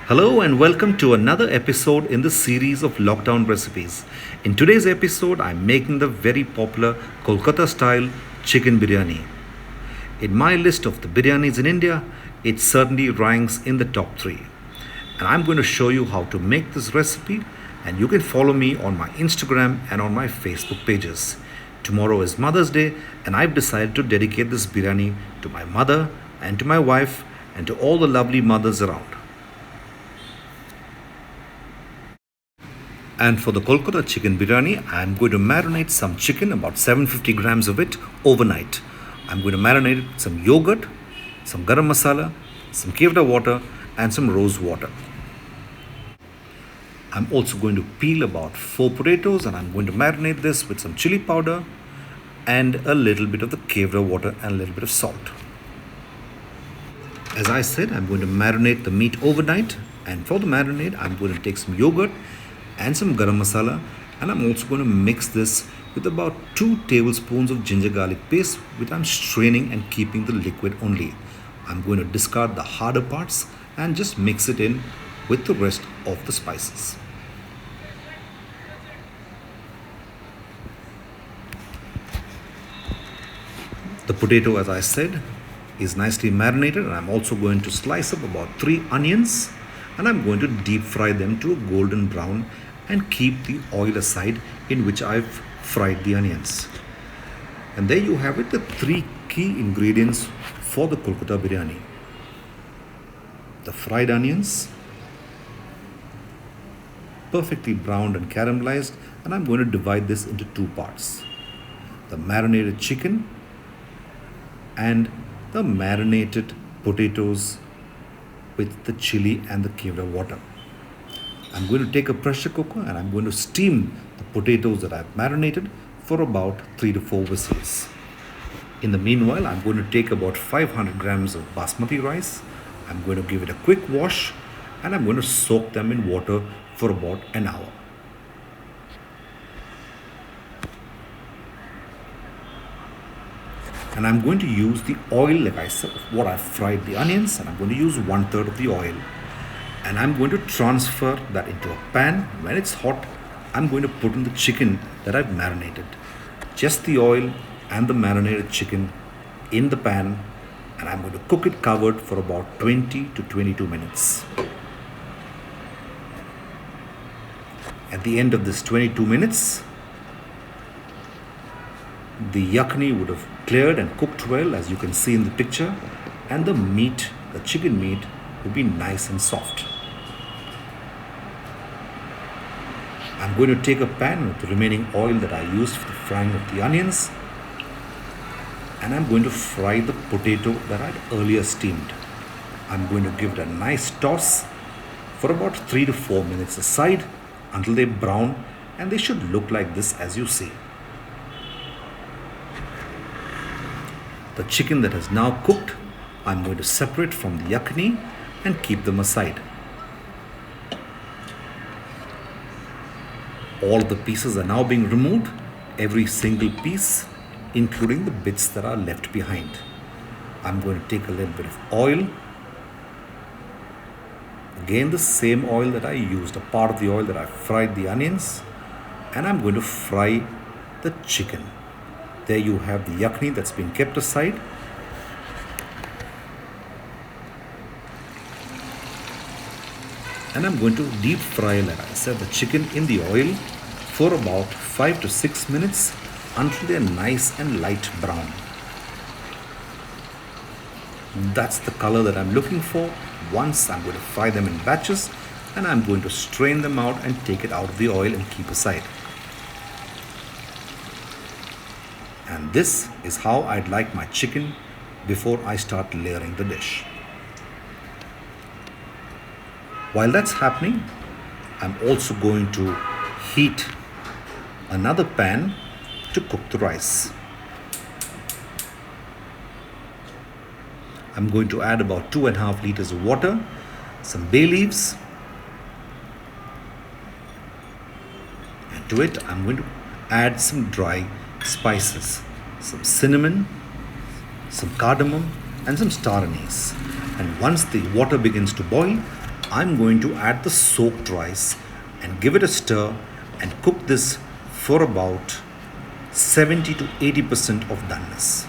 Hello and welcome to another episode in the series of lockdown recipes. In today's episode, I'm making the very popular Kolkata style chicken biryani. In my list of the biryanis in India, it certainly ranks in the top 3. And I'm going to show you how to make this recipe, and you can follow me on my Instagram and on my Facebook pages. Tomorrow is Mother's Day, and I've decided to dedicate this biryani to my mother and to my wife and to all the lovely mothers around. And for the Kolkata chicken biryani, I'm going to marinate some chicken, about 750 grams of it, overnight. I'm going to marinate it with some yogurt, some garam masala, some kevda water, and some rose water. I'm also going to peel about 4 potatoes, and I'm going to marinate this with some chili powder and a little bit of the kevda water and a little bit of salt. As I said, I'm going to marinate the meat overnight, and for the marinade, I'm going to take some yogurt and some garam masala, and I'm also going to mix this with about 2 tablespoons of ginger garlic paste, which I'm straining and keeping the liquid only. I'm going to discard the harder parts and just mix it in with the rest of the spices. The potato, as I said, is nicely marinated, and I'm also going to slice up about 3 onions, and I'm going to deep fry them to a golden brown and keep the oil aside in which I've fried the onions. And there you have it, the 3 key ingredients for the Kolkata biryani: the fried onions, perfectly browned and caramelized, and I'm going to divide this into 2 parts: the marinated chicken and the marinated potatoes with the chili and the kevda water. I'm going to take a pressure cooker and I'm going to steam the potatoes that I've marinated for about 3 to 4 whistles. In the meanwhile, I'm going to take about 500 grams of basmati rice. I'm going to give it a quick wash, and I'm going to soak them in water for about an hour. And I'm going to use the oil, like I said, what I fried the onions, and I'm going to use 1/3 of the oil. And I'm going to transfer that into a pan. When it's hot, I'm going to put in the chicken that I've marinated. Just the oil and the marinated chicken in the pan, and I'm going to cook it covered for about 20 to 22 minutes. At the end of this 22 minutes, the yakni would have cleared and cooked well, as you can see in the picture, and the meat, the chicken meat, will be nice and soft. I'm going to take a pan with the remaining oil that I used for the frying of the onions, and I'm going to fry the potato that I'd earlier steamed. I'm going to give it a nice toss for about 3 to 4 minutes aside until they brown, and they should look like this as you see. The chicken that has now cooked, I'm going to separate from the yakni and keep them aside. All the pieces are now being removed, every single piece, including the bits that are left behind. I'm going to take a little bit of oil. Again, the same oil that I used, a part of the oil that I fried the onions, and I'm going to fry the chicken. There you have the yakni that's been kept aside. And I'm going to deep fry, like I said, the chicken in the oil for about 5 to 6 minutes until they're nice and light brown. That's the color that I'm looking for. Once I'm going to fry them in batches, and I'm going to strain them out and take it out of the oil and keep aside. And this is how I'd like my chicken before I start layering the dish. While that's happening, I'm also going to heat another pan to cook the rice. I'm going to add about 2.5 liters of water, some bay leaves, and to it I'm going to add some dry spices, some cinnamon, some cardamom, and some star anise. And once the water begins to boil, I'm going to add the soaked rice and give it a stir and cook this for about 70 to 80% of doneness.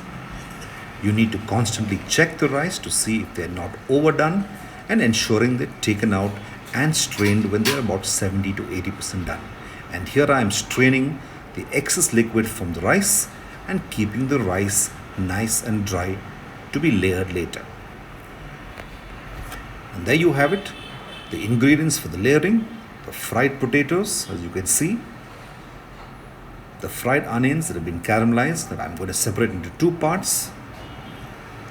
You need to constantly check the rice to see if they're not overdone and ensuring they're taken out and strained when they're about 70 to 80% done. And here I am straining the excess liquid from the rice and keeping the rice nice and dry to be layered later. And there you have it, the ingredients for the layering: the fried potatoes, as you can see, the fried onions that have been caramelized that I'm going to separate into two parts,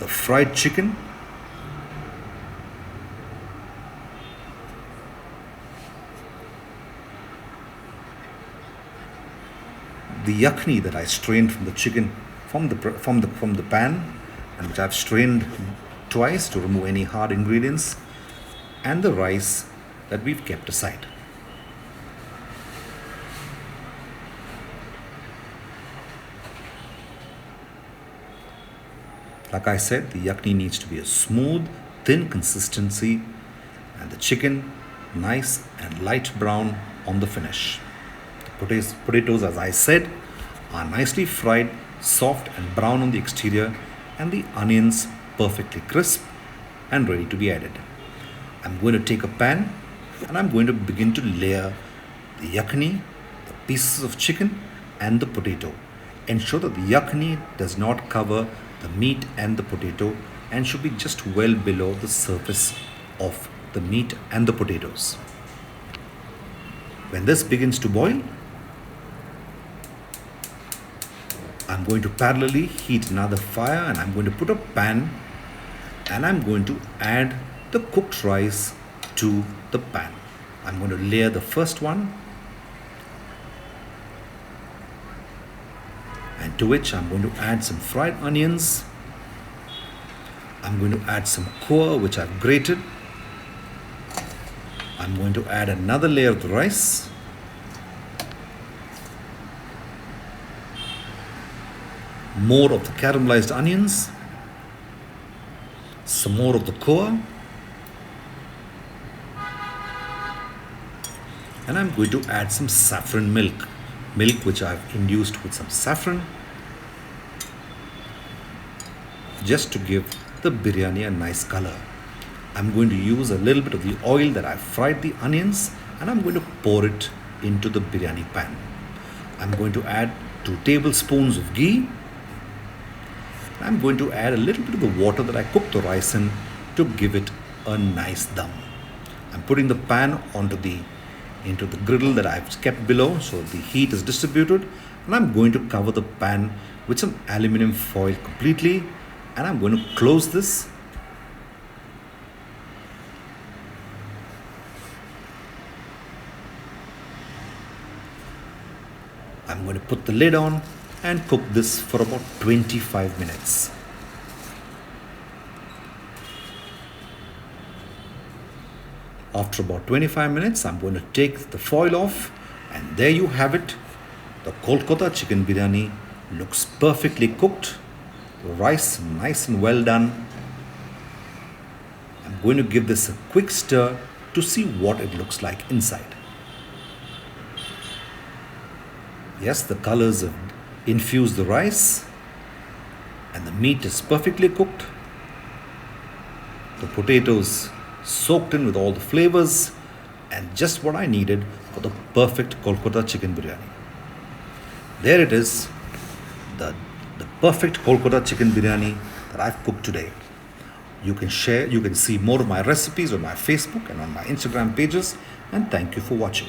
the fried chicken, the yakni that I strained from the chicken from the pan, and which I've strained twice to remove any hard ingredients, and the rice that we've kept aside. Like I said, the yakni needs to be a smooth, thin consistency, and the chicken nice and light brown on the finish. The potatoes, as I said, are nicely fried, soft and brown on the exterior, and the onions perfectly crisp and ready to be added. I'm going to take a pan and I'm going to begin to layer the yakni, the pieces of chicken, and the potato. Ensure that the yakni does not cover the meat and the potato and should be just well below the surface of the meat and the potatoes. When this begins to boil, I'm going to parallelly heat another fire and I'm going to put a pan and I'm going to add the cooked rice to the pan. I'm going to layer the first one, and to which I'm going to add some fried onions. I'm going to add some koa which I've grated. I'm going to add another layer of the rice. More of the caramelized onions. Some more of the koa. And I'm going to add some saffron milk. Milk which I've induced with some saffron, just to give the biryani a nice color. I'm going to use a little bit of the oil that I fried the onions and I'm going to pour it into the biryani pan. I'm going to add 2 tablespoons of ghee. I'm going to add a little bit of the water that I cooked the rice in to give it a nice dum. I'm putting the pan into the griddle that I've kept below so the heat is distributed, and I'm going to cover the pan with some aluminum foil completely, and I'm going to close this. I'm going to put the lid on and cook this for about 25 minutes. After about 25 minutes, I'm going to take the foil off, and there you have it. The Kolkata chicken biryani looks perfectly cooked. The rice nice and well done. I'm going to give this a quick stir to see what it looks like inside. Yes, the colors have infused the rice and the meat is perfectly cooked. The potatoes soaked in with all the flavors, and just what I needed for the perfect Kolkata chicken biryani. There it is, the perfect Kolkata chicken biryani that I've cooked today. You can see more of my recipes on my Facebook and on my Instagram pages, and thank you for watching.